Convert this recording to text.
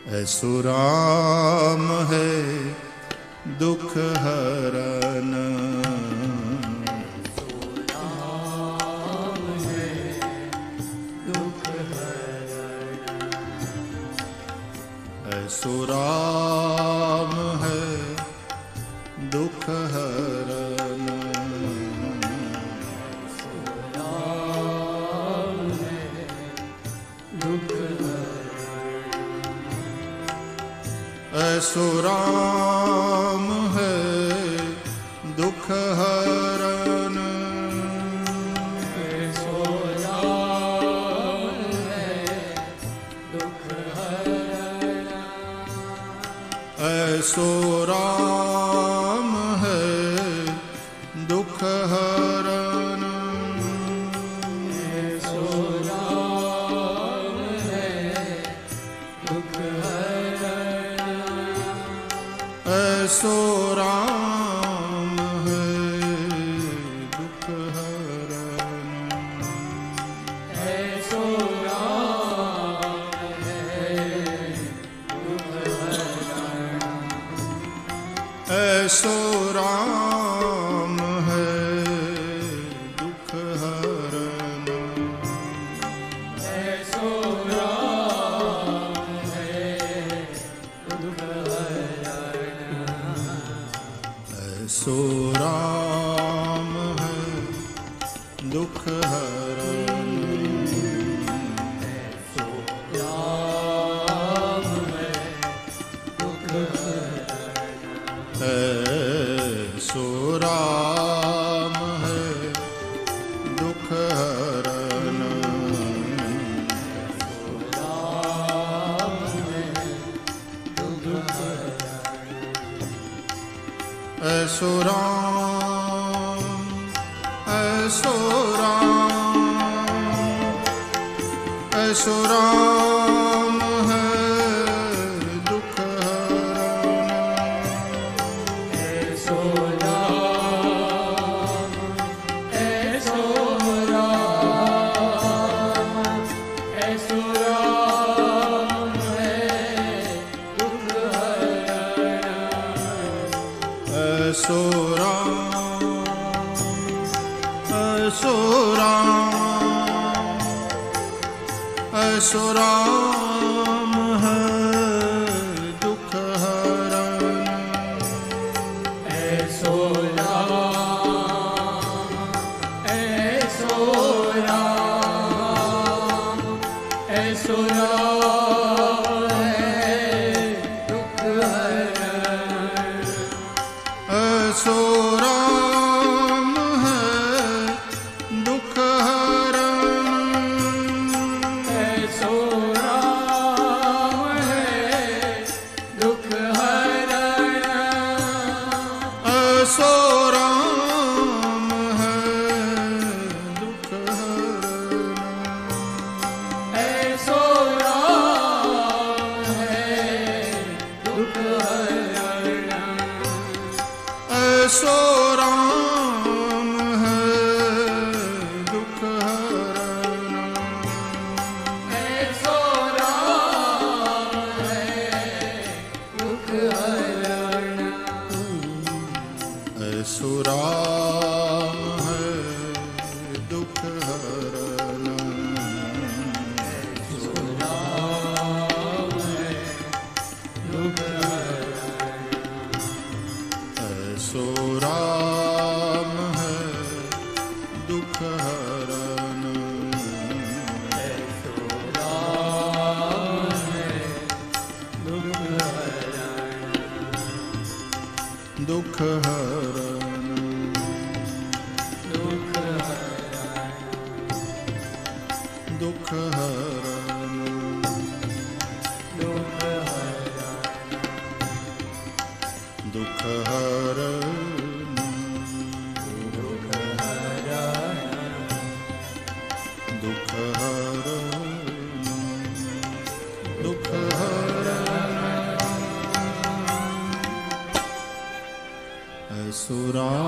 ऐसो राम है दुख हरन। ऐसो राम है दुख हरन। ऐसो राम है दुख हरन। ऐसो राम है दुख हरन। ऐसो राम है दुख हरन। ऐसो राम है दुख हरन। ऐसो राम है दुख हरन। ऐसो राम है दुख हरन। ऐसो राम है दुख हरन। ऐसो राम है दुख हरन। ऐसो राम है दुख हरन। ऐसो राम है दुख हरन। ऐसो राम है दुख हरन। ऐसो राम, ऐसो राम, ऐसो राम है दुख हरन। ऐसो राम, ऐसो राम, ऐसो राम है दुख हरन। ऐसो राम, ऐसो राम, ऐसो राम है दुख हरन। ऐसो राम, ऐसो राम, ऐसो राम है दुख हरन। ऐसो राम है दुख हरन। ऐसो राम है दुख हरन। ऐसो राम है दुख हरन। ऐसो राम है दुख हरन। ऐसो राम है दुख हरन। ऐसो राम है दुख हरन। ऐसो राम है दुख हरन। ऐसो राम है दुख हरन। ऐसो राम है दुख हरन। ऐसो राम है दुख हरन। दुख हरन। दुख हरन। दुख हरन। दुख हरन। दुख हरन। दुख हरन। दुख हरन। दुख हरन। ऐसो राम